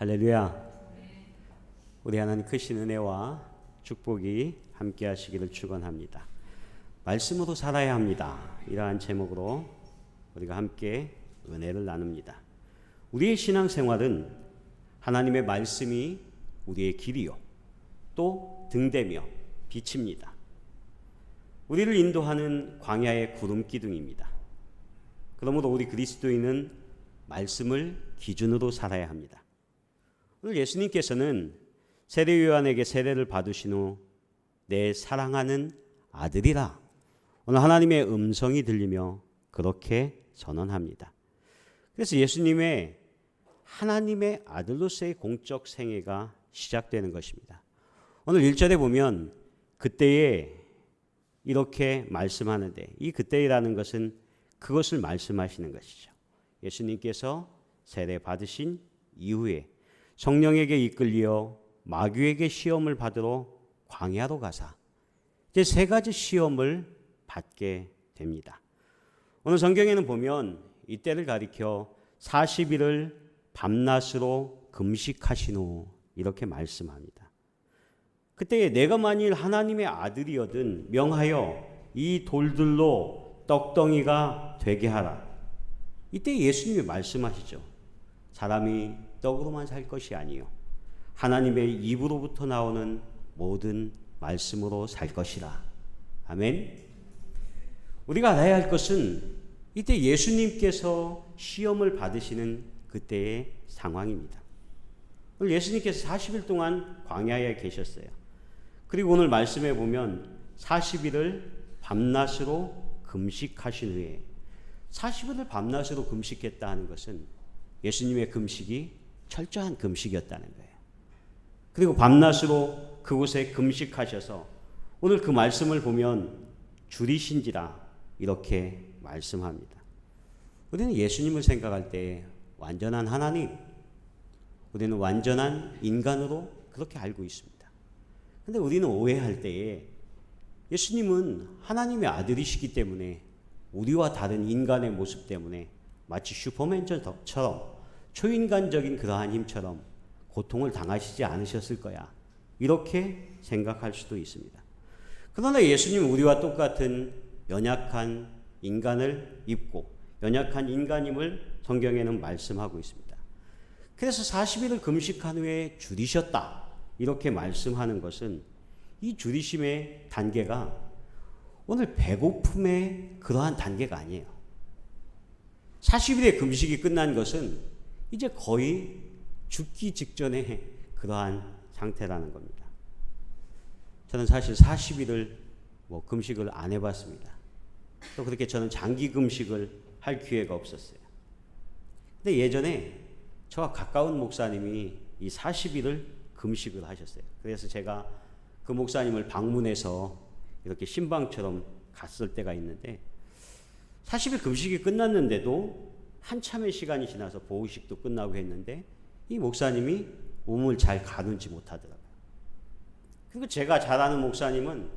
할렐루야. 우리 하나님 크신 은혜와 축복이 함께 하시기를 축원합니다. 말씀으로 살아야 합니다. 이러한 제목으로 우리가 함께 은혜를 나눕니다. 우리의 신앙생활은 하나님의 말씀이 우리의 길이요 또 등대며 빛입니다. 우리를 인도하는 광야의 구름기둥입니다. 그러므로 우리 그리스도인은 말씀을 기준으로 살아야 합니다. 오늘 예수님께서는 세례 요한에게 세례를 받으신 후 내 사랑하는 아들이라 오늘 하나님의 음성이 들리며 그렇게 선언합니다. 그래서 예수님의 하나님의 아들로서의 공적 생애가 시작되는 것입니다. 오늘 1절에 보면 그때에 이렇게 말씀하는데 이 그때라는 것은 그것을 말씀하시는 것이죠. 예수님께서 세례 받으신 이후에 성령에게 이끌려 마귀에게 시험을 받으러 광야로 가사 이제 세 가지 시험을 받게 됩니다. 오늘 성경에는 보면 이때를 가리켜 40일을 밤낮으로 금식하신 후 이렇게 말씀합니다. 그때에 내가 만일 하나님의 아들이거든 명하여 이 돌들로 떡덩이가 되게 하라. 이때 예수님이 말씀하시죠. 사람이 떡으로만 살 것이 아니요 하나님의 입으로부터 나오는 모든 말씀으로 살 것이라. 아멘. 우리가 알아야 할 것은 이때 예수님께서 시험을 받으시는 그때의 상황입니다. 오늘 예수님께서 40일 동안 광야에 계셨어요. 그리고 오늘 말씀에 보면 40일을 밤낮으로 금식하신 후에 40일을 밤낮으로 금식했다 하는 것은 예수님의 금식이 철저한 금식이었다는 거예요. 그리고 밤낮으로 그곳에 금식하셔서 오늘 그 말씀을 보면 줄이신지라 이렇게 말씀합니다. 우리는 예수님을 생각할 때 완전한 하나님, 우리는 완전한 인간으로 그렇게 알고 있습니다. 그런데 우리는 오해할 때에 예수님은 하나님의 아들이시기 때문에 우리와 다른 인간의 모습 때문에 마치 슈퍼맨처럼 초인간적인 그러한 힘처럼 고통을 당하시지 않으셨을 거야. 이렇게 생각할 수도 있습니다. 그러나 예수님은 우리와 똑같은 연약한 인간을 입고 연약한 인간임을 성경에는 말씀하고 있습니다. 그래서 40일을 금식한 후에 줄이셨다. 이렇게 말씀하는 것은 이 줄이심의 단계가 오늘 배고픔의 그러한 단계가 아니에요. 40일의 금식이 끝난 것은 이제 거의 죽기 직전의 그러한 상태라는 겁니다. 저는 사실 40일을 금식을 안 해봤습니다. 또 그렇게 저는 장기 금식을 할 기회가 없었어요. 근데 예전에 저와 가까운 목사님이 이 40일을 금식을 하셨어요. 그래서 제가 그 목사님을 방문해서 이렇게 신방처럼 갔을 때가 있는데 40일 금식이 끝났는데도 한참의 시간이 지나서 보호식도 끝나고 했는데 이 목사님이 몸을 잘 가누지 못하더라고요. 그리고 제가 잘 아는 목사님은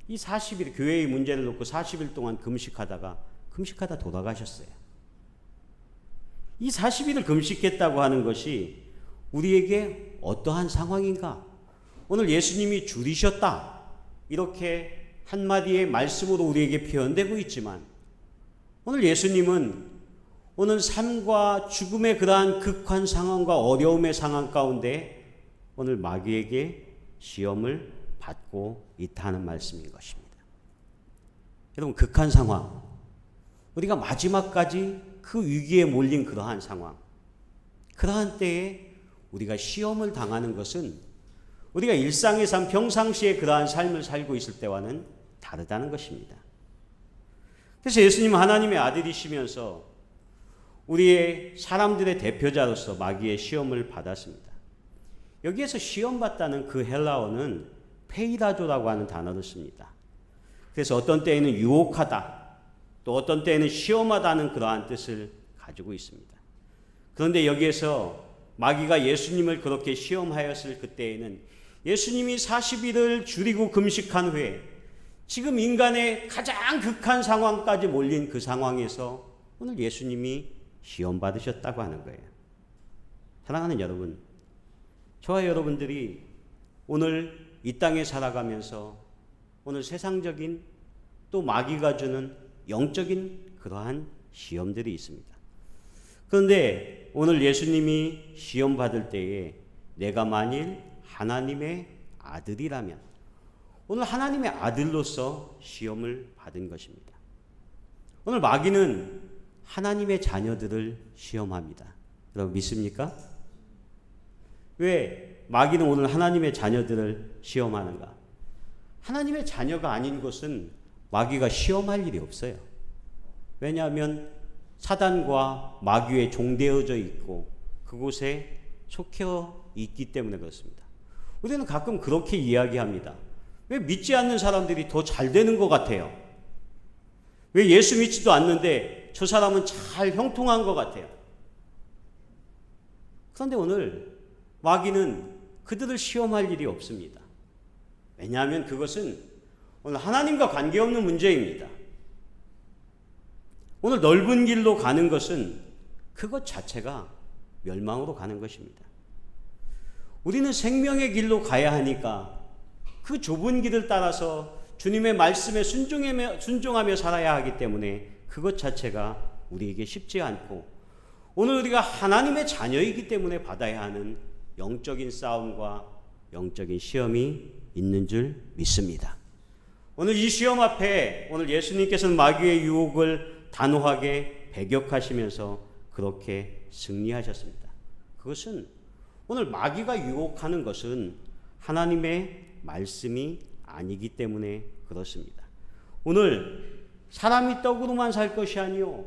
이 40일 교회의 문제를 놓고 40일 동안 금식하다 돌아가셨어요. 이 40일을 금식했다고 하는 것이 우리에게 어떠한 상황인가? 오늘 예수님이 줄이셨다. 이렇게 한마디의 말씀으로 우리에게 표현되고 있지만 오늘 예수님은 오늘 삶과 죽음의 그러한 극한 상황과 어려움의 상황 가운데 오늘 마귀에게 시험을 받고 있다는 말씀인 것입니다. 여러분, 극한 상황, 우리가 마지막까지 그 위기에 몰린 그러한 상황, 그러한 때에 우리가 시험을 당하는 것은 우리가 일상의 삶, 평상시에 그러한 삶을 살고 있을 때와는 다르다는 것입니다. 그래서 예수님은 하나님의 아들이시면서 우리의 사람들의 대표자로서 마귀의 시험을 받았습니다. 여기에서 시험받다는 그 헬라어는 페이라조라고 하는 단어를 씁니다. 그래서 어떤 때에는 유혹하다, 또 어떤 때에는 시험하다는 그러한 뜻을 가지고 있습니다. 그런데 여기에서 마귀가 예수님을 그렇게 시험하였을 그때에는 예수님이 40일을 줄이고 금식한 후에 지금 인간의 가장 극한 상황까지 몰린 그 상황에서 오늘 예수님이 시험 받으셨다고 하는 거예요. 사랑하는 여러분, 저와 여러분들이 오늘 이 땅에 살아가면서 오늘 세상적인 또 마귀가 주는 영적인 그러한 시험들이 있습니다. 그런데 오늘 예수님이 시험 받을 때에 내가 만일 하나님의 아들이라면 오늘 하나님의 아들로서 시험을 받은 것입니다. 오늘 마귀는 하나님의 자녀들을 시험합니다. 여러분 믿습니까? 왜 마귀는 오늘 하나님의 자녀들을 시험하는가? 하나님의 자녀가 아닌 것은 마귀가 시험할 일이 없어요. 왜냐하면 사단과 마귀에 종되어져 있고 그곳에 속해 있기 때문에 그렇습니다. 우리는 가끔 그렇게 이야기합니다. 왜 믿지 않는 사람들이 더 잘 되는 것 같아요? 왜 예수 믿지도 않는데 저 사람은 잘 형통한 것 같아요? 그런데 오늘 마귀는 그들을 시험할 일이 없습니다. 왜냐하면 그것은 오늘 하나님과 관계없는 문제입니다. 오늘 넓은 길로 가는 것은 그것 자체가 멸망으로 가는 것입니다. 우리는 생명의 길로 가야 하니까 그 좁은 길을 따라서 주님의 말씀에 순종하며 살아야 하기 때문에 그것 자체가 우리에게 쉽지 않고 오늘 우리가 하나님의 자녀이기 때문에 받아야 하는 영적인 싸움과 영적인 시험이 있는 줄 믿습니다. 오늘 이 시험 앞에 오늘 예수님께서는 마귀의 유혹을 단호하게 배격하시면서 그렇게 승리하셨습니다. 그것은 오늘 마귀가 유혹하는 것은 하나님의 말씀이 아니기 때문에 그렇습니다. 오늘 사람이 떡으로만 살 것이 아니요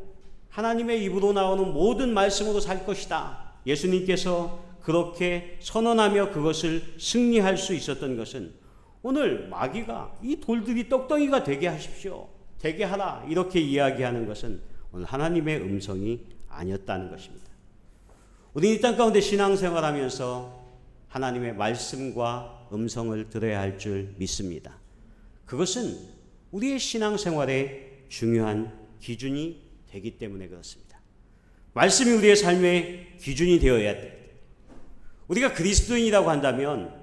하나님의 입으로 나오는 모든 말씀으로 살 것이다. 예수님께서 그렇게 선언하며 그것을 승리할 수 있었던 것은 오늘 마귀가 이 돌들이 떡덩이가 되게 하십시오, 되게 하라 이렇게 이야기하는 것은 오늘 하나님의 음성이 아니었다는 것입니다. 우리는 이 땅 가운데 신앙생활하면서 하나님의 말씀과 음성을 들어야 할 줄 믿습니다. 그것은 우리의 신앙생활의 중요한 기준이 되기 때문에 그렇습니다. 말씀이 우리의 삶의 기준이 되어야 됩니다. 우리가 그리스도인이라고 한다면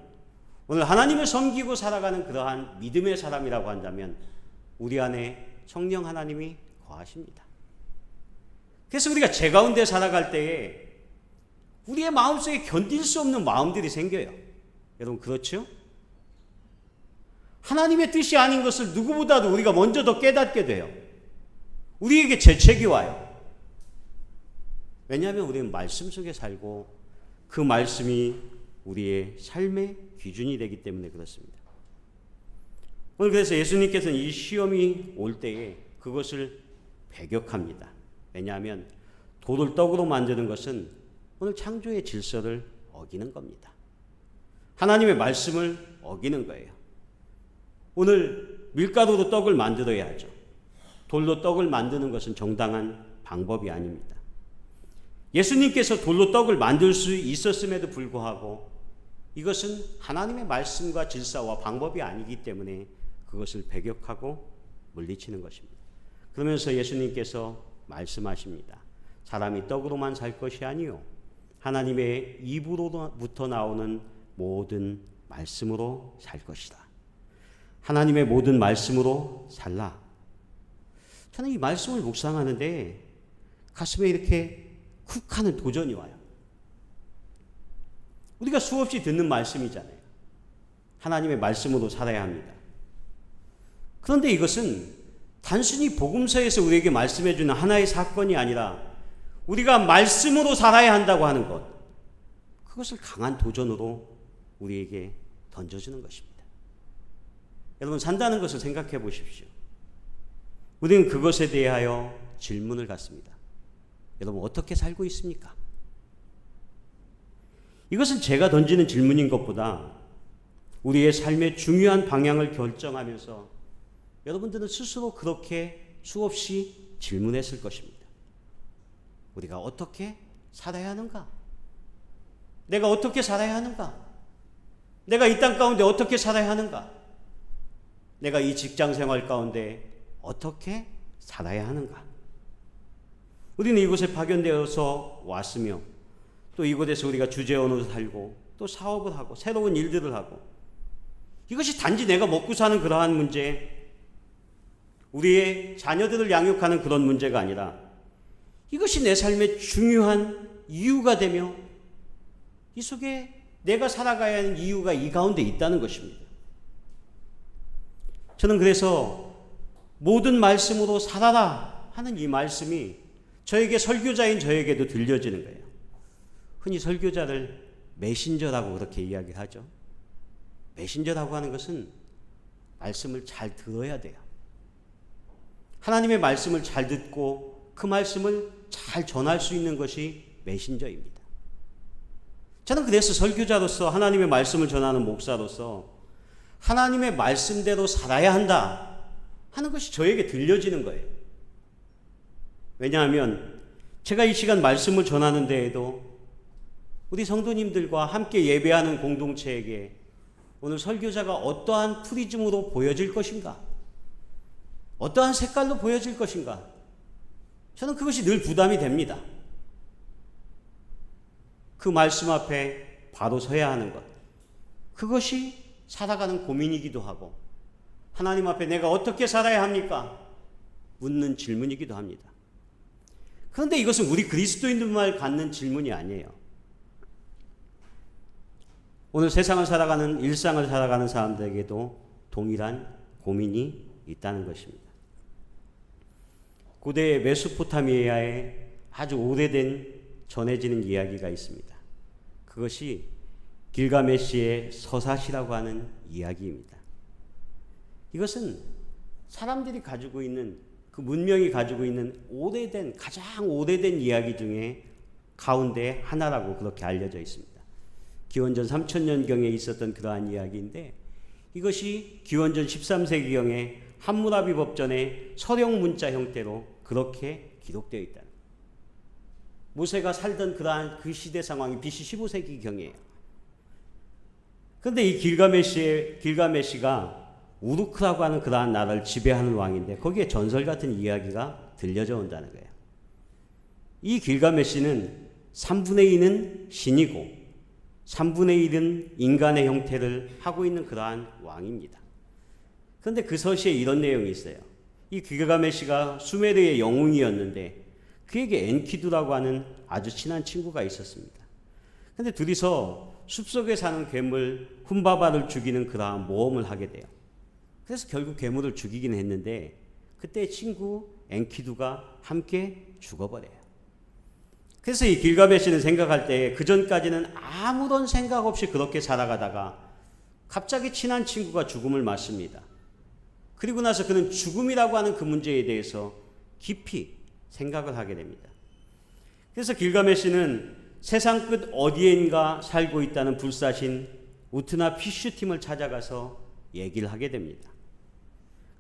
오늘 하나님을 섬기고 살아가는 그러한 믿음의 사람이라고 한다면 우리 안에 성령 하나님이 거하십니다. 그래서 우리가 제 가운데 살아갈 때에 우리의 마음속에 견딜 수 없는 마음들이 생겨요. 여러분 그렇죠? 하나님의 뜻이 아닌 것을 누구보다도 우리가 먼저 더 깨닫게 돼요. 우리에게 재책이 와요. 왜냐하면 우리는 말씀 속에 살고 그 말씀이 우리의 삶의 기준이 되기 때문에 그렇습니다. 오늘 그래서 예수님께서는 이 시험이 올 때에 그것을 배격합니다. 왜냐하면 돌을 떡으로 만드는 것은 오늘 창조의 질서를 어기는 겁니다. 하나님의 말씀을 어기는 거예요. 오늘 밀가루로 떡을 만들어야죠. 돌로 떡을 만드는 것은 정당한 방법이 아닙니다. 예수님께서 돌로 떡을 만들 수 있었음에도 불구하고 이것은 하나님의 말씀과 질서와 방법이 아니기 때문에 그것을 배격하고 물리치는 것입니다. 그러면서 예수님께서 말씀하십니다. 사람이 떡으로만 살 것이 아니요 하나님의 입으로부터 나오는 모든 말씀으로 살 것이다. 하나님의 모든 말씀으로 살라. 저는 이 말씀을 묵상하는데 가슴에 이렇게 쿡 하는 도전이 와요. 우리가 수없이 듣는 말씀이잖아요. 하나님의 말씀으로 살아야 합니다. 그런데 이것은 단순히 복음서에서 우리에게 말씀해 주는 하나의 사건이 아니라 우리가 말씀으로 살아야 한다고 하는 것, 그것을 강한 도전으로 우리에게 던져주는 것입니다. 여러분 산다는 것을 생각해 보십시오. 우리는 그것에 대하여 질문을 갖습니다. 여러분 어떻게 살고 있습니까? 이것은 제가 던지는 질문인 것보다 우리의 삶의 중요한 방향을 결정하면서 여러분들은 스스로 그렇게 수없이 질문했을 것입니다. 우리가 어떻게 살아야 하는가? 내가 어떻게 살아야 하는가? 내가 이 땅 가운데 어떻게 살아야 하는가? 내가 이 직장 생활 가운데 어떻게 살아야 하는가? 우리는 이곳에 파견되어서 왔으며 또 이곳에서 우리가 주재원으로 살고 또 사업을 하고 새로운 일들을 하고 이것이 단지 내가 먹고 사는 그러한 문제, 우리의 자녀들을 양육하는 그런 문제가 아니라 이것이 내 삶의 중요한 이유가 되며 이 속에 내가 살아가야 하는 이유가 이 가운데 있다는 것입니다. 저는 그래서 모든 말씀으로 살아라 하는 이 말씀이 저에게 설교자인 저에게도 들려지는 거예요. 흔히 설교자를 메신저라고 그렇게 이야기하죠. 메신저라고 하는 것은 말씀을 잘 들어야 돼요. 하나님의 말씀을 잘 듣고 그 말씀을 잘 전할 수 있는 것이 메신저입니다. 저는 그래서 설교자로서 하나님의 말씀을 전하는 목사로서 하나님의 말씀대로 살아야 한다 하는 것이 저에게 들려지는 거예요. 왜냐하면 제가 이 시간 말씀을 전하는 데에도 우리 성도님들과 함께 예배하는 공동체에게 오늘 설교자가 어떠한 프리즘으로 보여질 것인가, 어떠한 색깔로 보여질 것인가, 저는 그것이 늘 부담이 됩니다. 그 말씀 앞에 바로 서야 하는 것, 그것이 살아가는 고민이기도 하고 하나님 앞에 내가 어떻게 살아야 합니까? 묻는 질문이기도 합니다. 그런데 이것은 우리 그리스도인들만 갖는 질문이 아니에요. 오늘 세상을 살아가는, 일상을 살아가는 사람들에게도 동일한 고민이 있다는 것입니다. 고대 메소포타미아에 아주 오래된 전해지는 이야기가 있습니다. 그것이 길가메시의 서사시라고 하는 이야기입니다. 이것은 사람들이 가지고 있는, 그 문명이 가지고 있는 오래된, 가장 오래된 이야기 중에 가운데 하나라고 그렇게 알려져 있습니다. 기원전 3000년경에 있었던 그러한 이야기인데 이것이 기원전 13세기경에 함무라비 법전의 서령 문자 형태로 그렇게 기록되어 있다. 모세가 살던 그러한 그 시대 상황이 BC 15세기경이에요. 그런데 이 길가메시가 우루크라고 하는 그러한 나라를 지배하는 왕인데 거기에 전설 같은 이야기가 들려져 온다는 거예요. 이 길가메시는 3분의 2는 신이고 3분의 1은 인간의 형태를 하고 있는 그러한 왕입니다. 그런데 그 서시에 이런 내용이 있어요. 이 길가메시가 수메르의 영웅이었는데 그에게 엔키두라고 하는 아주 친한 친구가 있었습니다. 그런데 둘이서 숲속에 사는 괴물 훔바바를 죽이는 그러한 모험을 하게 돼요. 그래서 결국 괴물을 죽이긴 했는데 그때 친구 엔키두가 함께 죽어버려요. 그래서 이 길가메시는 생각할 때 그전까지는 아무런 생각 없이 그렇게 살아가다가 갑자기 친한 친구가 죽음을 맞습니다. 그리고 나서 그는 죽음이라고 하는 그 문제에 대해서 깊이 생각을 하게 됩니다. 그래서 길가메시는 세상 끝 어디엔가 살고 있다는 불사신 우트나 피슈팀을 찾아가서 얘기를 하게 됩니다.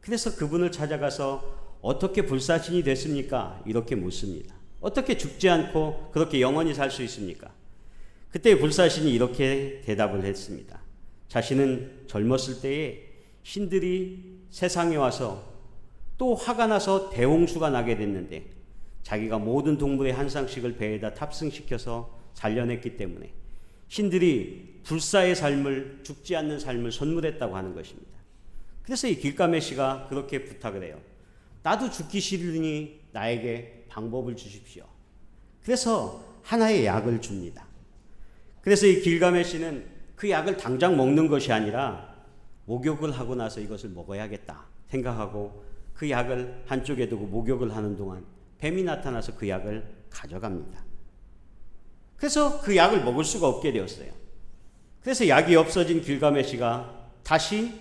그래서 그분을 찾아가서 어떻게 불사신이 됐습니까? 이렇게 묻습니다. 어떻게 죽지 않고 그렇게 영원히 살 수 있습니까? 그때 불사신이 이렇게 대답을 했습니다. 자신은 젊었을 때에 신들이 세상에 와서 또 화가 나서 대홍수가 나게 됐는데 자기가 모든 동물의 한 쌍씩을 배에다 탑승시켜서 살려냈기 때문에 신들이 불사의 삶을, 죽지 않는 삶을 선물했다고 하는 것입니다. 그래서 이 길가메시가 그렇게 부탁을 해요. 나도 죽기 싫으니 나에게 방법을 주십시오. 그래서 하나의 약을 줍니다. 그래서 이 길가메시는 그 약을 당장 먹는 것이 아니라 목욕을 하고 나서 이것을 먹어야겠다 생각하고 그 약을 한쪽에 두고 목욕을 하는 동안 뱀이 나타나서 그 약을 가져갑니다. 그래서 그 약을 먹을 수가 없게 되었어요. 그래서 약이 없어진 길가메시가 다시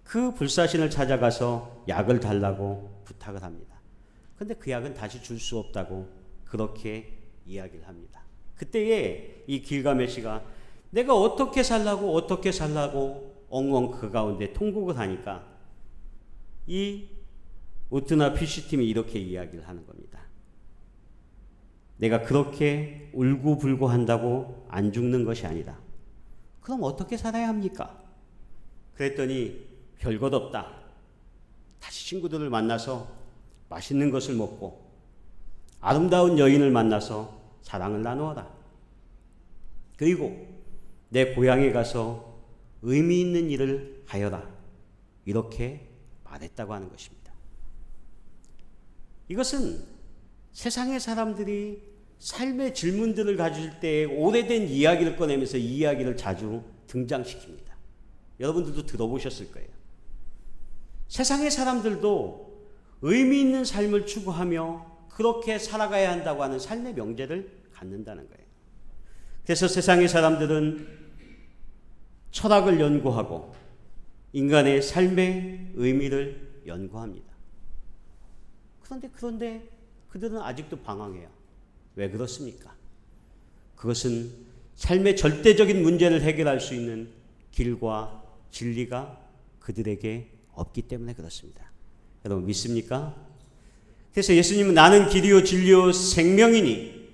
그 불사신을 찾아가서 약을 달라고 부탁을 합니다. 그런데 그 약은 다시 줄 수 없다고 그렇게 이야기를 합니다. 그때에 이 길가메시가 내가 어떻게 살라고 엉엉 그 가운데 통곡을 하니까 이 우트나 피슈팀이 이렇게 이야기를 하는 겁니다. 내가 그렇게 울고불고 한다고 안 죽는 것이 아니다. 그럼 어떻게 살아야 합니까? 그랬더니 별것 없다. 다시 친구들을 만나서 맛있는 것을 먹고 아름다운 여인을 만나서 사랑을 나누어라. 그리고 내 고향에 가서 의미 있는 일을 하여라. 이렇게 말했다고 하는 것입니다. 이것은 세상의 사람들이 삶의 질문들을 가질 때 오래된 이야기를 꺼내면서 이 이야기를 자주 등장시킵니다. 여러분들도 들어보셨을 거예요. 세상의 사람들도 의미 있는 삶을 추구하며 그렇게 살아가야 한다고 하는 삶의 명제를 갖는다는 거예요. 그래서 세상의 사람들은 철학을 연구하고 인간의 삶의 의미를 연구합니다. 그런데 그들은 아직도 방황해요. 왜 그렇습니까? 그것은 삶의 절대적인 문제를 해결할 수 있는 길과 진리가 그들에게 없기 때문에 그렇습니다. 여러분 믿습니까? 그래서 예수님은 나는 길이요 진리요 생명이니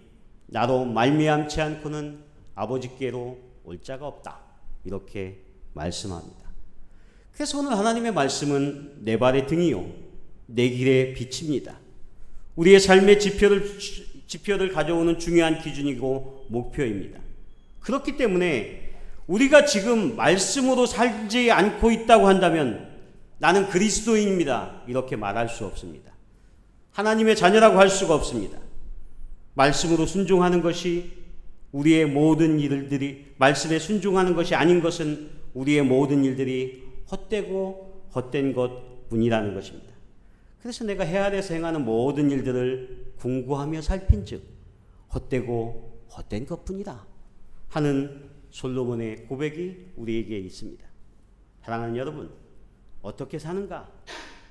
나로 말미암지 않고는 아버지께로 올 자가 없다. 이렇게 말씀합니다. 그래서 오늘 하나님의 말씀은 내 발의 등이요 내 길의 빛입니다. 우리의 삶의 지표를 가져오는 중요한 기준이고 목표입니다. 그렇기 때문에 우리가 지금 말씀으로 살지 않고 있다고 한다면 나는 그리스도인입니다. 이렇게 말할 수 없습니다. 하나님의 자녀라고 할 수가 없습니다. 말씀으로 순종하는 것이 우리의 모든 일들이 말씀에 순종하는 것이 아닌 것은 우리의 모든 일들이 헛되고 헛된 것뿐이라는 것입니다. 그래서 내가 해 아래에서 행하는 모든 일들을 궁구하며 살핀즉 헛되고 헛된 것뿐이다 하는 솔로몬의 고백이 우리에게 있습니다. 사랑하는 여러분, 어떻게 사는가?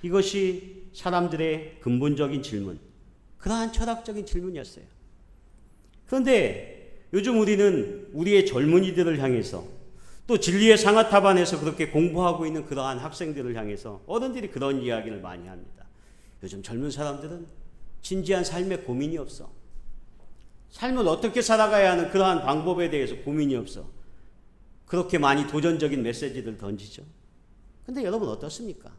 이것이 사람들의 근본적인 질문, 그러한 철학적인 질문이었어요. 그런데 요즘 우리는 우리의 젊은이들을 향해서 또 진리의 상아탑 안에서 그렇게 공부하고 있는 그러한 학생들을 향해서 어른들이 그런 이야기를 많이 합니다. 요즘 젊은 사람들은 진지한 삶에 고민이 없어. 삶을 어떻게 살아가야 하는 그러한 방법에 대해서 고민이 없어. 그렇게 많이 도전적인 메시지를 던지죠. 근데 여러분 어떻습니까?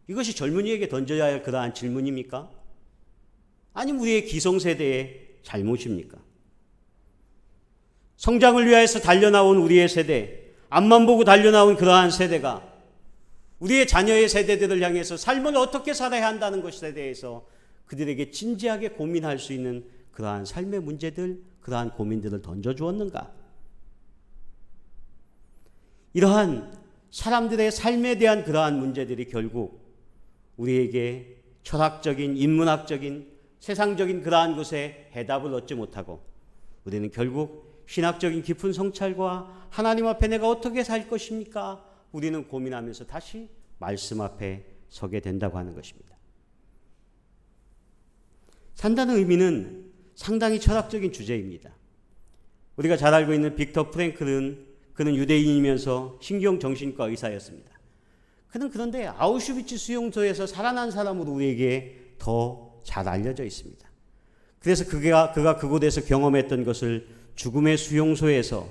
이것이 젊은이에게 던져야 할 그러한 질문입니까? 아니면 우리의 기성세대의 잘못입니까? 성장을 위해서 달려나온 우리의 세대, 앞만 보고 달려나온 그러한 세대가 우리의 자녀의 세대들을 향해서 삶을 어떻게 살아야 한다는 것에 대해서 그들에게 진지하게 고민할 수 있는 그러한 삶의 문제들, 그러한 고민들을 던져주었는가? 이러한 사람들의 삶에 대한 그러한 문제들이 결국 우리에게 철학적인, 인문학적인, 세상적인 그러한 것에 해답을 얻지 못하고 우리는 결국 신학적인 깊은 성찰과 하나님 앞에 내가 어떻게 살 것입니까? 우리는 고민하면서 다시 말씀 앞에 서게 된다고 하는 것입니다. 산다는 의미는 상당히 철학적인 주제입니다. 우리가 잘 알고 있는 빅터 프랭클은 그는 유대인이면서 신경정신과 의사였습니다. 그는 그런데 아우슈비츠 수용소에서 살아난 사람으로 우리에게 더 잘 알려져 있습니다. 그래서 그가 그곳에서 경험했던 것을 죽음의 수용소에서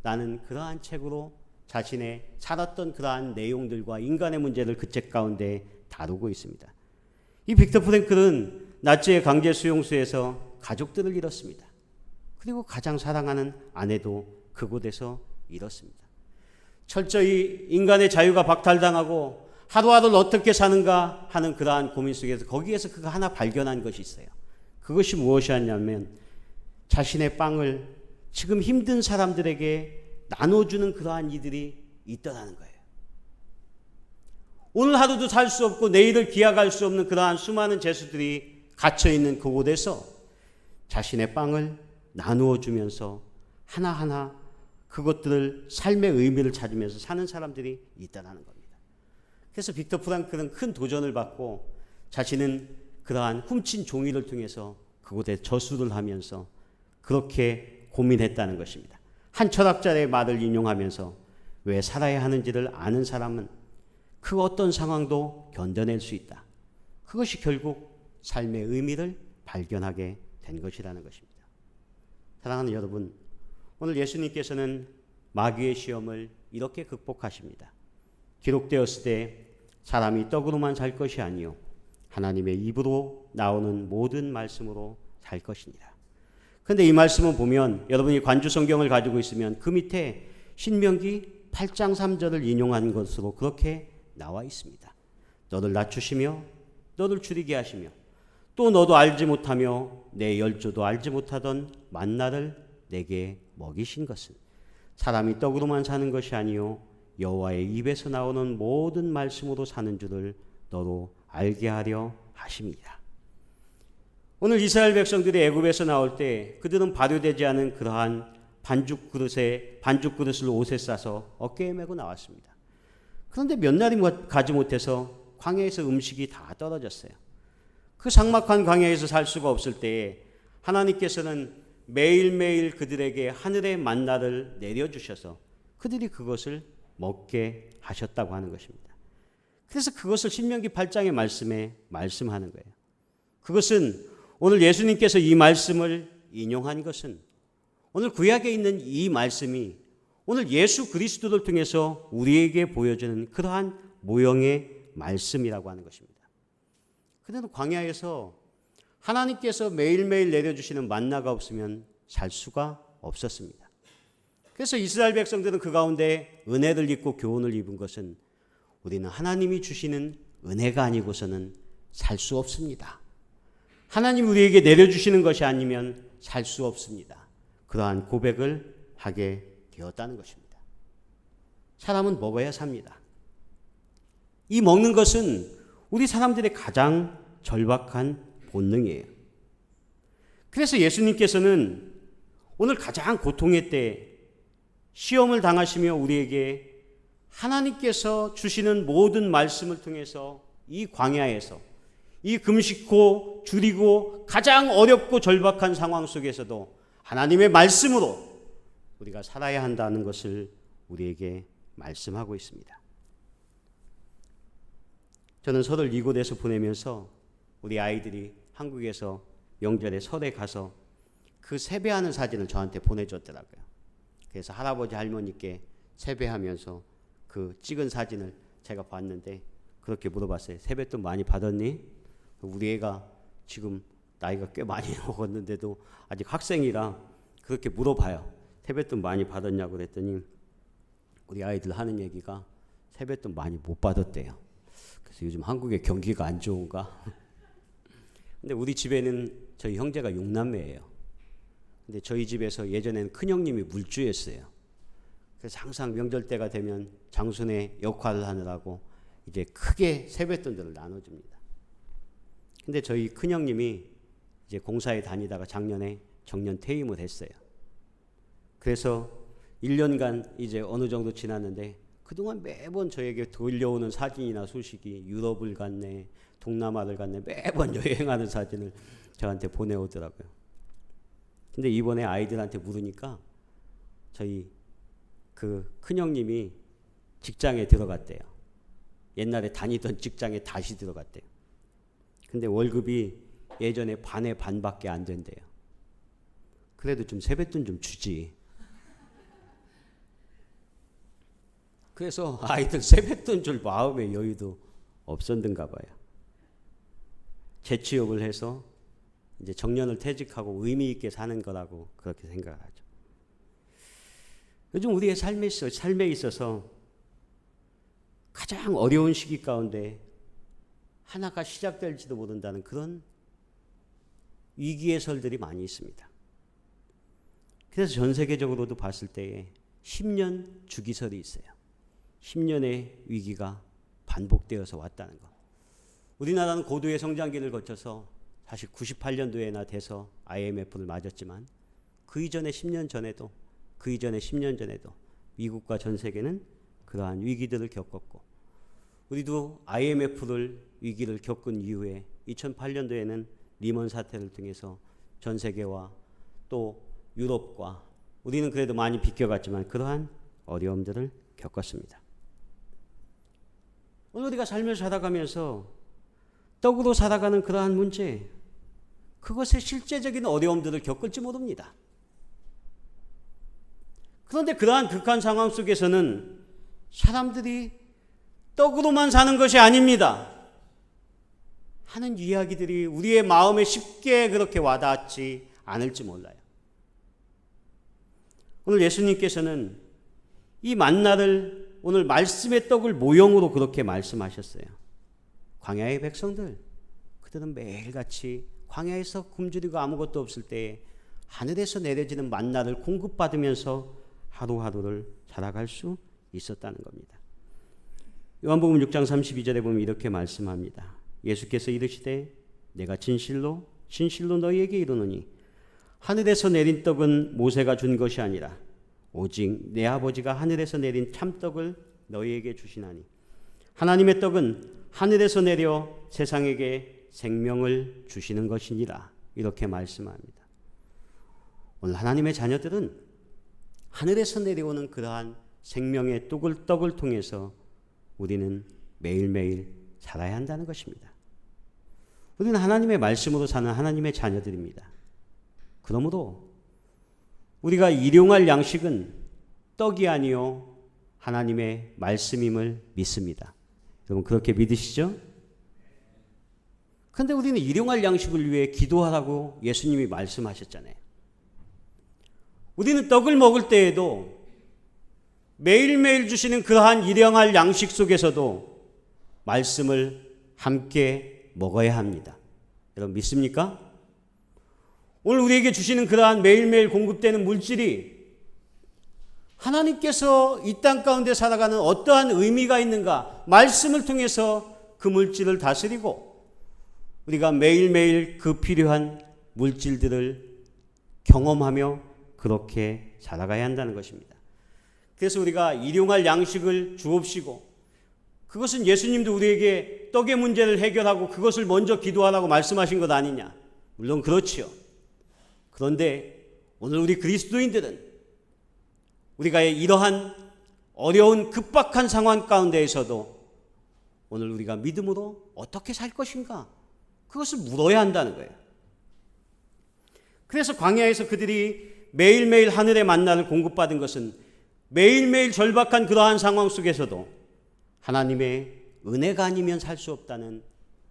나는 그러한 책으로 자신의 살았던 그러한 내용들과 인간의 문제를 그 책 가운데 다루고 있습니다. 이 빅터 프랭클은 나치의 강제 수용소에서 가족들을 잃었습니다. 그리고 가장 사랑하는 아내도 그곳에서 잃었습니다. 철저히 인간의 자유가 박탈당하고 하루하루를 어떻게 사는가 하는 그러한 고민 속에서 거기에서 그가 하나 발견한 것이 있어요. 그것이 무엇이었냐면 자신의 빵을 지금 힘든 사람들에게 나눠주는 그러한 이들이 있더라는 거예요. 오늘 하루도 살 수 없고 내일을 기약할 수 없는 그러한 수많은 죄수들이 갇혀있는 그곳에서 자신의 빵을 나누어 주면서 하나하나 그것들을 삶의 의미를 찾으면서 사는 사람들이 있다는 겁니다. 그래서 빅터 프랑클은 큰 도전을 받고 자신은 그러한 훔친 종이를 통해서 그곳에 저수를 하면서 그렇게 고민했다는 것입니다. 한 철학자의 말을 인용하면서 왜 살아야 하는지를 아는 사람은 그 어떤 상황도 견뎌낼 수 있다. 그것이 결국 삶의 의미를 발견하게 된 것이라는 것입니다. 사랑하는 여러분, 오늘 예수님께서는 마귀의 시험을 이렇게 극복하십니다. 기록되었을 때 사람이 떡으로만 살 것이 아니요 하나님의 입으로 나오는 모든 말씀으로 살 것이니라. 그런데 이 말씀은 보면 여러분이 관주 성경을 가지고 있으면 그 밑에 신명기 8장 3절을 인용한 것으로 그렇게 나와 있습니다. 너를 낮추시며 너를 줄이게 하시며 또 너도 알지 못하며 내 열조도 알지 못하던 만나를 내게 먹이신 것은 사람이 떡으로만 사는 것이 아니요 여호와의 입에서 나오는 모든 말씀으로 사는 줄을 너로 알게 하려 하심이라. 오늘 이스라엘 백성들이 애굽에서 나올 때 그들은 발효되지 않은 그러한 반죽 그릇을 옷에 싸서 어깨에 메고 나왔습니다. 그런데 몇 날이 가지 못해서 광야에서 음식이 다 떨어졌어요. 그 삭막한 광야에서 살 수가 없을 때에 하나님께서는 매일매일 그들에게 하늘의 만나를 내려주셔서 그들이 그것을 먹게 하셨다고 하는 것입니다. 그래서 그것을 신명기 8장의 말씀에 말씀하는 거예요. 그것은 오늘 예수님께서 이 말씀을 인용한 것은 오늘 구약에 있는 이 말씀이 오늘 예수 그리스도를 통해서 우리에게 보여주는 그러한 모형의 말씀이라고 하는 것입니다. 그런데 광야에서 하나님께서 매일매일 내려주시는 만나가 없으면 살 수가 없었습니다. 그래서 이스라엘 백성들은 그 가운데 은혜를 입고 교훈을 입은 것은 우리는 하나님이 주시는 은혜가 아니고서는 살 수 없습니다. 하나님 우리에게 내려주시는 것이 아니면 살 수 없습니다. 그러한 고백을 하게 되었다는 것입니다. 사람은 먹어야 삽니다. 이 먹는 것은 우리 사람들의 가장 절박한 본능이에요. 그래서 예수님께서는 오늘 가장 고통의 때 시험을 당하시며 우리에게 하나님께서 주시는 모든 말씀을 통해서 이 광야에서 이 금식고 줄이고 가장 어렵고 절박한 상황 속에서도 하나님의 말씀으로 우리가 살아야 한다는 것을 우리에게 말씀하고 있습니다. 저는 설을 이곳에서 보내면서 우리 아이들이 한국에서 명절에 설에 가서 그 세배하는 사진을 저한테 보내줬더라고요. 그래서 할아버지 할머니께 세배하면서 그 찍은 사진을 제가 봤는데 그렇게 물어봤어요. 세뱃돈 많이 받았니? 우리 애가 지금 나이가 꽤 많이 먹었는데도 아직 학생이라 그렇게 물어봐요. 세뱃돈 많이 받았냐고 그랬더니 우리 아이들 하는 얘기가 세뱃돈 많이 못 받았대요. 그래서 요즘 한국의 경기가 안 좋은가? 근데 우리 집에는 저희 형제가 6남매예요. 근데 저희 집에서 예전에는 큰형님이 물주였어요. 그래서 항상 명절 때가 되면 장손의 역할을 하느라고 이제 크게 세뱃돈들을 나눠줍니다. 근데 저희 큰형님이 이제 공사에 다니다가 작년에 정년 퇴임을 했어요. 그래서 1년간 이제 어느 정도 지났는데 그동안 매번 저에게 들려오는 사진이나 소식이 유럽을 갔네, 동남아를 갔네, 매번 여행하는 사진을 저한테 보내오더라고요. 근데 이번에 아이들한테 물으니까 저희 그 큰형님이 직장에 들어갔대요. 옛날에 다니던 직장에 다시 들어갔대요. 근데 월급이 예전에 반의 반밖에 안 된대요. 그래도 좀 세뱃돈 좀 주지. 그래서 아이들 세뱃돈 줄 마음의 여유도 없었는가 봐요. 재취업을 해서 이제 정년을 퇴직하고 의미 있게 사는 거라고 그렇게 생각하죠. 요즘 우리의 삶에 있어서 가장 어려운 시기 가운데 하나가 시작될지도 모른다는 그런 위기의 설들이 많이 있습니다. 그래서 전 세계적으로도 봤을 때에 10년 주기설이 있어요. 10년의 위기가 반복되어서 왔다는 것. 우리나라는 고도의 성장기를 거쳐서 사실 98년도에나 돼서 IMF를 맞았지만 그 이전에 10년 전에도 미국과 전 세계는 그러한 위기들을 겪었고 우리도 IMF를 위기를 겪은 이후에 2008년도에는 리먼 사태를 통해서 전 세계와 또 유럽과 우리는 그래도 많이 비껴갔지만 그러한 어려움들을 겪었습니다. 오늘 우리가 삶을 살아가면서 떡으로 살아가는 그러한 문제, 그것의 실제적인 어려움들을 겪을지 모릅니다. 그런데 그러한 극한 상황 속에서는 사람들이 떡으로만 사는 것이 아닙니다 하는 이야기들이 우리의 마음에 쉽게 그렇게 와닿지 않을지 몰라요. 오늘 예수님께서는 이 만나를 오늘 말씀의 떡을 모형으로 그렇게 말씀하셨어요. 광야의 백성들, 그들은 매일같이 광야에서 굶주리고 아무것도 없을 때에 하늘에서 내려지는 만나를 공급받으면서 하루하루를 살아갈 수 있었다는 겁니다. 요한복음 6장 32절에 보면 이렇게 말씀합니다. 예수께서 이르시되 내가 진실로 진실로 너희에게 이르노니 하늘에서 내린 떡은 모세가 준 것이 아니라 오직 내 아버지가 하늘에서 내린 참떡을 너희에게 주시나니 하나님의 떡은 하늘에서 내려 세상에게 생명을 주시는 것이니라. 이렇게 말씀합니다. 오늘 하나님의 자녀들은 하늘에서 내려오는 그러한 생명의 떡을 통해서 우리는 매일매일 살아야 한다는 것입니다. 우리는 하나님의 말씀으로 사는 하나님의 자녀들입니다. 그러므로 우리가 일용할 양식은 떡이 아니요 하나님의 말씀임을 믿습니다. 여러분 그렇게 믿으시죠? 그런데 우리는 일용할 양식을 위해 기도하라고 예수님이 말씀하셨잖아요. 우리는 떡을 먹을 때에도 매일매일 주시는 그러한 일용할 양식 속에서도 말씀을 함께 먹어야 합니다. 여러분 믿습니까? 오늘 우리에게 주시는 그러한 매일매일 공급되는 물질이 하나님께서 이 땅 가운데 살아가는 어떠한 의미가 있는가, 말씀을 통해서 그 물질을 다스리고 우리가 매일매일 그 필요한 물질들을 경험하며 그렇게 살아가야 한다는 것입니다. 그래서 우리가 일용할 양식을 주옵시고, 그것은 예수님도 우리에게 떡의 문제를 해결하고 그것을 먼저 기도하라고 말씀하신 것 아니냐? 물론 그렇지요. 그런데 오늘 우리 그리스도인들은 우리가 이러한 어려운 급박한 상황 가운데에서도 오늘 우리가 믿음으로 어떻게 살 것인가? 그것을 물어야 한다는 거예요. 그래서 광야에서 그들이 매일매일 하늘의 만나를 공급받은 것은 매일매일 절박한 그러한 상황 속에서도 하나님의 은혜가 아니면 살 수 없다는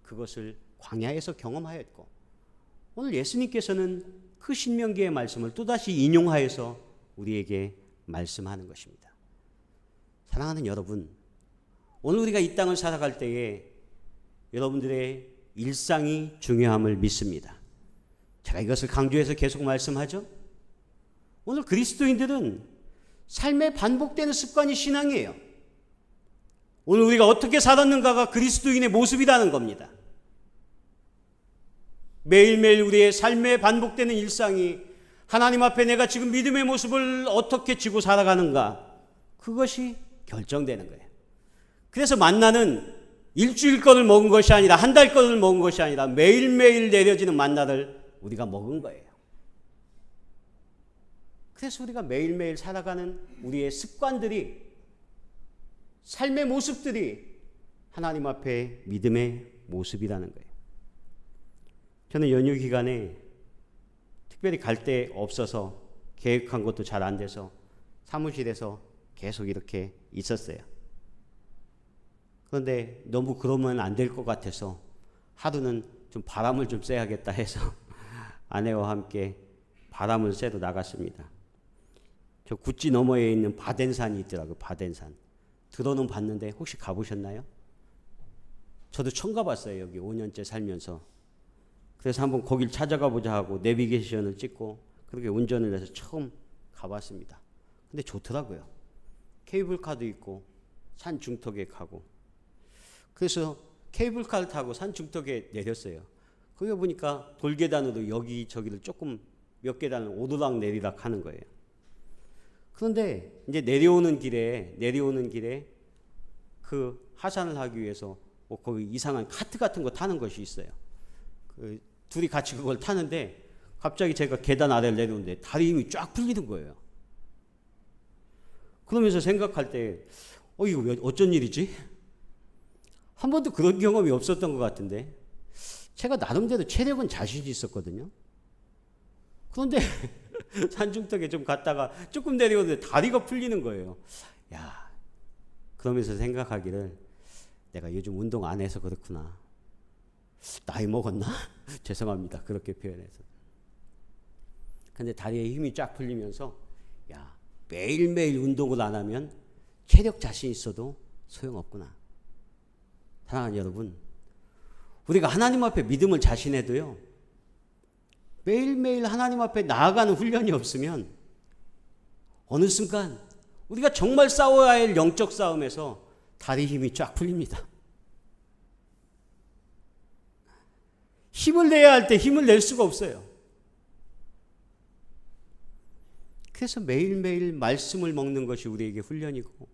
그것을 광야에서 경험하였고, 오늘 예수님께서는 그 신명기의 말씀을 또다시 인용하여서 우리에게 말씀하는 것입니다. 사랑하는 여러분, 오늘 우리가 이 땅을 살아갈 때에 여러분들의 일상이 중요함을 믿습니다. 제가 이것을 강조해서 계속 말씀하죠. 오늘 그리스도인들은 삶에 반복되는 습관이 신앙이에요. 오늘 우리가 어떻게 살았는가가 그리스도인의 모습이라는 겁니다. 매일매일 우리의 삶에 반복되는 일상이 하나님 앞에 내가 지금 믿음의 모습을 어떻게 지고 살아가는가, 그것이 결정되는 거예요. 그래서 만나는 일주일 거를 먹은 것이 아니라 한 달 거를 먹은 것이 아니라 매일매일 내려지는 만나를 우리가 먹은 거예요. 그래서 우리가 매일매일 살아가는 우리의 습관들이, 삶의 모습들이 하나님 앞에 믿음의 모습이라는 거예요. 저는 연휴 기간에 특별히 갈 데 없어서 계획한 것도 잘 안 돼서 사무실에서 계속 이렇게 있었어요. 그런데 너무 그러면 안 될 것 같아서 하루는 좀 바람을 좀 쐬야겠다 해서 아내와 함께 바람을 쐬러 나갔습니다. 저 구찌 너머에 있는 바덴산이 있더라고요. 바덴산. 들어는 봤는데 혹시 가보셨나요? 저도 처음 가봤어요. 여기 5년째 살면서. 그래서 한번 거길 찾아가 보자 하고 내비게이션을 찍고 그렇게 운전을 해서 처음 가봤습니다. 근데 좋더라고요. 케이블카도 있고 산 중턱에 가고. 그래서 케이블카를 타고 산 중턱에 내렸어요. 거기 보니까 돌계단으로 여기저기를 조금 몇 계단을 오르락 내리락 하는 거예요. 그런데 이제 내려오는 길에 그 하산을 하기 위해서 거기 이상한 카트 같은 거 타는 것이 있어요. 둘이 같이 그걸 타는데 갑자기 제가 계단 아래를 내려오는데 다리 힘이 쫙 풀리는 거예요. 그러면서 생각할 때 이거 왜 어쩐 일이지? 한 번도 그런 경험이 없었던 것 같은데, 제가 나름대로 체력은 자신이 있었거든요. 그런데 산중턱에 좀 갔다가 조금 내려오는데 다리가 풀리는 거예요. 야, 그러면서 생각하기를 내가 요즘 운동 안 해서 그렇구나. 나이 먹었나? 죄송합니다. 그렇게 표현해서. 근데 다리에 힘이 쫙 풀리면서 야, 매일매일 운동을 안 하면 체력 자신 있어도 소용없구나. 사랑하는 여러분, 우리가 하나님 앞에 믿음을 자신해도요, 매일매일 하나님 앞에 나아가는 훈련이 없으면 어느 순간 우리가 정말 싸워야 할 영적 싸움에서 다리 힘이 쫙 풀립니다. 힘을 내야 할 때 힘을 낼 수가 없어요. 그래서 매일매일 말씀을 먹는 것이 우리에게 훈련이고,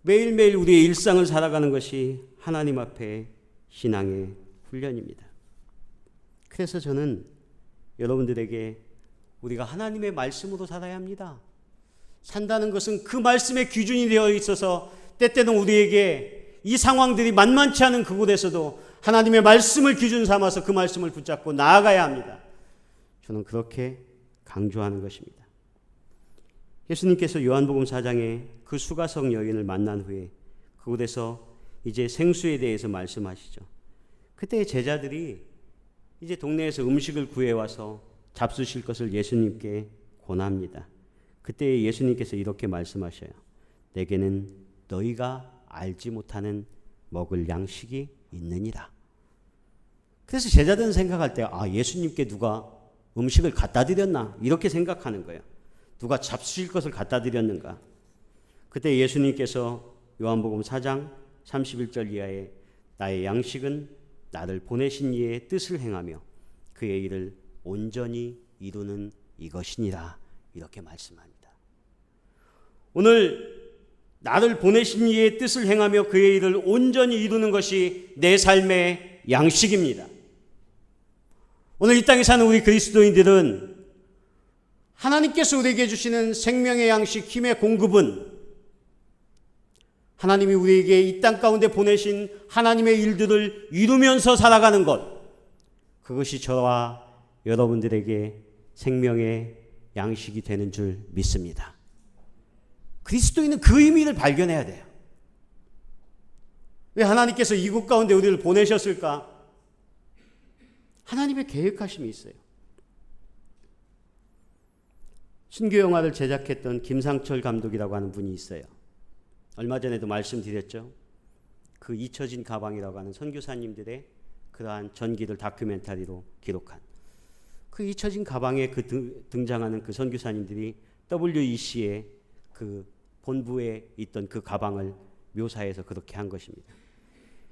매일매일 우리의 일상을 살아가는 것이 하나님 앞에 신앙의 훈련입니다. 그래서 저는 여러분들에게 우리가 하나님의 말씀으로 살아야 합니다. 산다는 것은 그 말씀의 기준이 되어 있어서 때때는 우리에게 이 상황들이 만만치 않은 그곳에서도 하나님의 말씀을 기준 삼아서 그 말씀을 붙잡고 나아가야 합니다. 저는 그렇게 강조하는 것입니다. 예수님께서 요한복음 4장에 그 수가성 여인을 만난 후에 그곳에서 이제 생수에 대해서 말씀하시죠. 그때 제자들이 이제 동네에서 음식을 구해와서 잡수실 것을 예수님께 권합니다. 그때 예수님께서 이렇게 말씀하셔요. 내게는 너희가 알지 못하는 먹을 양식이 있느니라. 그래서 제자들은 생각할 때 예수님께 누가 음식을 갖다 드렸나 이렇게 생각하는 거예요. 누가 잡수실 것을 갖다 드렸는가. 그때 예수님께서 요한복음 4장 31절 이하에 나의 양식은 나를 보내신 이의 뜻을 행하며 그의 일을 온전히 이루는 이것이니라 이렇게 말씀합니다. 오늘 나를 보내신 이의 뜻을 행하며 그의 일을 온전히 이루는 것이 내 삶의 양식입니다. 오늘 이 땅에 사는 우리 그리스도인들은 하나님께서 우리에게 주시는 생명의 양식, 힘의 공급은 하나님이 우리에게 이 땅 가운데 보내신 하나님의 일들을 이루면서 살아가는 것, 그것이 저와 여러분들에게 생명의 양식이 되는 줄 믿습니다. 그리스도인은 그 의미를 발견해야 돼요. 왜 하나님께서 이곳 가운데 우리를 보내셨을까? 하나님의 계획하심이 있어요. 순교 영화를 제작했던 김상철 감독이라고 하는 분이 있어요. 얼마 전에도 말씀드렸죠. 그 잊혀진 가방이라고 하는 선교사님들의 그러한 전기를 다큐멘터리로 기록한 그 잊혀진 가방에 등장하는 그 선교사님들이 WEC의 그 본부에 있던 그 가방을 묘사해서 그렇게 한 것입니다.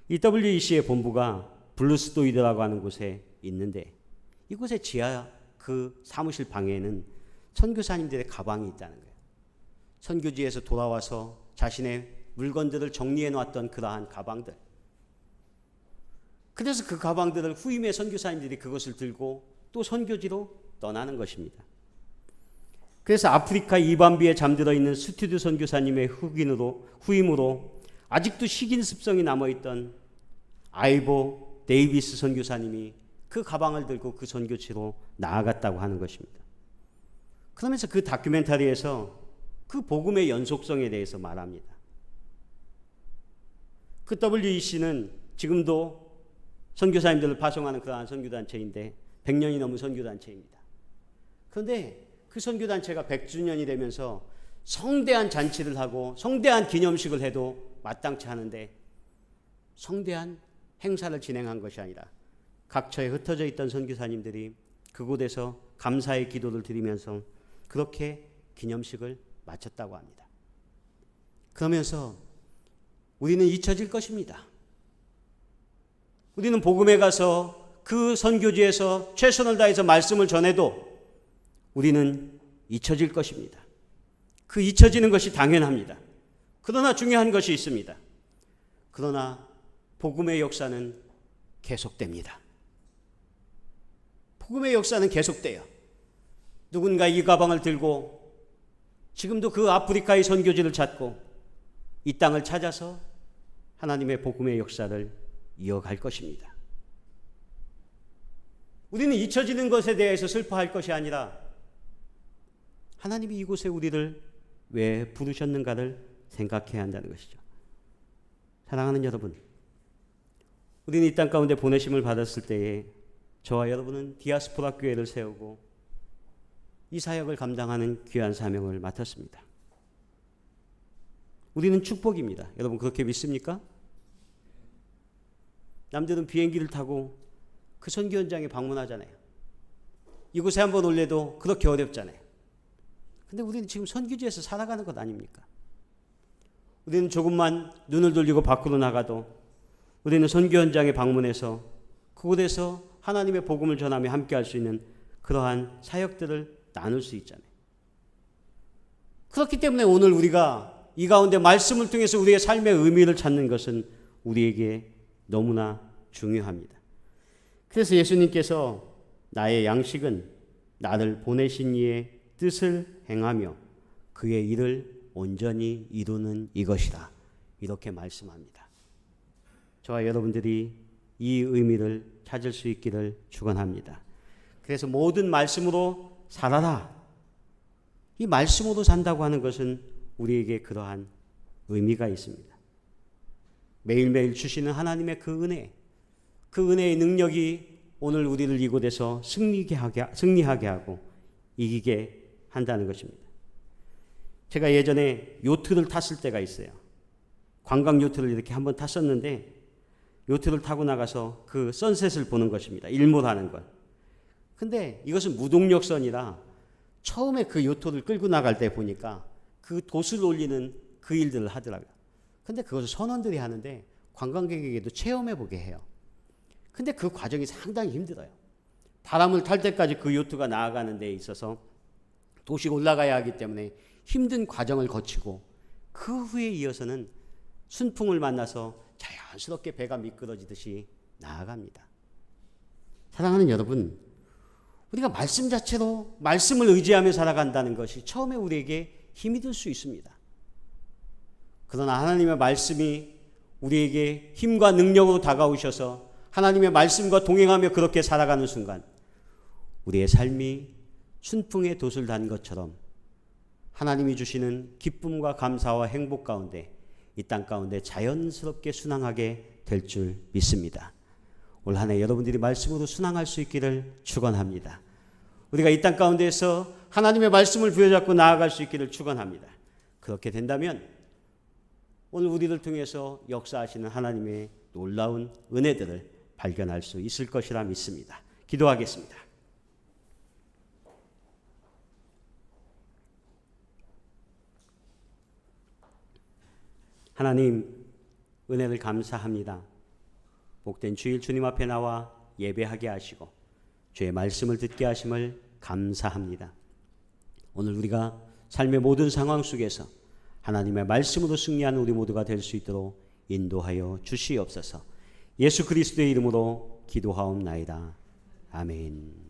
이 WEC의 본부가 블루스도이드라고 하는 곳에 있는데 이곳의 지하 그 사무실 방에는 선교사님들의 가방이 있다는 거예요. 선교지에서 돌아와서 자신의 물건들을 정리해 놨던 그러한 가방들. 그래서 그 가방들을 후임의 선교사님들이 그것을 들고 또 선교지로 떠나는 것입니다. 그래서 아프리카 이반비에 잠들어 있는 스튜드 선교사님의 후임으로 아직도 식인 습성이 남아있던 아이보 데이비스 선교사님이 그 가방을 들고 그 선교지로 나아갔다고 하는 것입니다. 그러면서 그 다큐멘터리에서 그 복음의 연속성에 대해서 말합니다. 그 WEC는 지금도 선교사님들을 파송하는 그러한 선교단체인데 100년이 넘은 선교단체입니다. 그런데 그 선교단체가 100주년이 되면서 성대한 잔치를 하고 성대한 기념식을 해도 마땅치 않은데 성대한 행사를 진행한 것이 아니라 각처에 흩어져 있던 선교사님들이 그곳에서 감사의 기도를 드리면서 그렇게 기념식을 마쳤다고 합니다. 그러면서 우리는 잊혀질 것입니다. 우리는 복음에 가서 그 선교지에서 최선을 다해서 말씀을 전해도 우리는 잊혀질 것입니다. 그 잊혀지는 것이 당연합니다. 그러나 중요한 것이 있습니다. 그러나 복음의 역사는 계속됩니다. 복음의 역사는 계속돼요. 누군가 이 가방을 들고 지금도 그 아프리카의 선교지를 찾고 이 땅을 찾아서 하나님의 복음의 역사를 이어갈 것입니다. 우리는 잊혀지는 것에 대해서 슬퍼할 것이 아니라 하나님이 이곳에 우리를 왜 부르셨는가를 생각해야 한다는 것이죠. 사랑하는 여러분, 우리는 이 땅 가운데 보내심을 받았을 때에 저와 여러분은 디아스포라 교회를 세우고 이 사역을 감당하는 귀한 사명을 맡았습니다. 우리는 축복입니다. 여러분 그렇게 믿습니까? 남들은 비행기를 타고 그 선교 현장에 방문하잖아요. 이곳에 한번 올래도 그렇게 어렵잖아요. 근데 우리는 지금 선교지에서 살아가는 것 아닙니까? 우리는 조금만 눈을 돌리고 밖으로 나가도 우리는 선교 현장에 방문해서 그곳에서 하나님의 복음을 전하며 함께 할 수 있는 그러한 사역들을 나눌 수 있잖아요. 그렇기 때문에 오늘 우리가 이 가운데 말씀을 통해서 우리의 삶의 의미를 찾는 것은 우리에게 너무나 중요합니다. 그래서 예수님께서 나의 양식은 나를 보내신 이의 뜻을 행하며 그의 일을 온전히 이루는 이것이다. 이렇게 말씀합니다. 저와 여러분들이 이 의미를 찾을 수 있기를 축원합니다. 그래서 모든 말씀으로 살아라. 이 말씀으로 산다고 하는 것은 우리에게 그러한 의미가 있습니다. 매일매일 주시는 하나님의 그 은혜, 그 은혜의 능력이 오늘 우리를 이곳에서 승리하게 하고 이기게 한다는 것입니다. 제가 예전에 요트를 탔을 때가 있어요. 관광 요트를 이렇게 한번 탔었는데 요트를 타고 나가서 그 선셋을 보는 것입니다. 일몰하는 걸. 근데 이것은 무동력선이라 처음에 그 요트를 끌고 나갈 때 보니까 그 돛을 올리는 그 일들을 하더라고요. 근데 그것을 선원들이 하는데 관광객에게도 체험해보게 해요. 근데 그 과정이 상당히 힘들어요. 바람을 탈 때까지 그 요트가 나아가는 데 있어서 돛이 올라가야 하기 때문에 힘든 과정을 거치고 그 후에 이어서는 순풍을 만나서 자연스럽게 배가 미끄러지듯이 나아갑니다. 사랑하는 여러분, 우리가 말씀 자체로 말씀을 의지하며 살아간다는 것이 처음에 우리에게 힘이 들 수 있습니다. 그러나 하나님의 말씀이 우리에게 힘과 능력으로 다가오셔서 하나님의 말씀과 동행하며 그렇게 살아가는 순간 우리의 삶이 순풍에 돛을 단 것처럼 하나님이 주시는 기쁨과 감사와 행복 가운데 이 땅 가운데 자연스럽게 순항하게 될 줄 믿습니다. 올 한 해 여러분들이 말씀으로 순항할 수 있기를 축원합니다. 우리가 이 땅 가운데에서 하나님의 말씀을 부여잡고 나아갈 수 있기를 축원합니다. 그렇게 된다면 오늘 우리를 통해서 역사하시는 하나님의 놀라운 은혜들을 발견할 수 있을 것이라 믿습니다. 기도하겠습니다. 하나님, 은혜를 감사합니다. 복된 주일 주님 앞에 나와 예배하게 하시고 주의 말씀을 듣게 하심을 감사합니다. 오늘 우리가 삶의 모든 상황 속에서 하나님의 말씀으로 승리하는 우리 모두가 될 수 있도록 인도하여 주시옵소서. 예수 그리스도의 이름으로 기도하옵나이다. 아멘.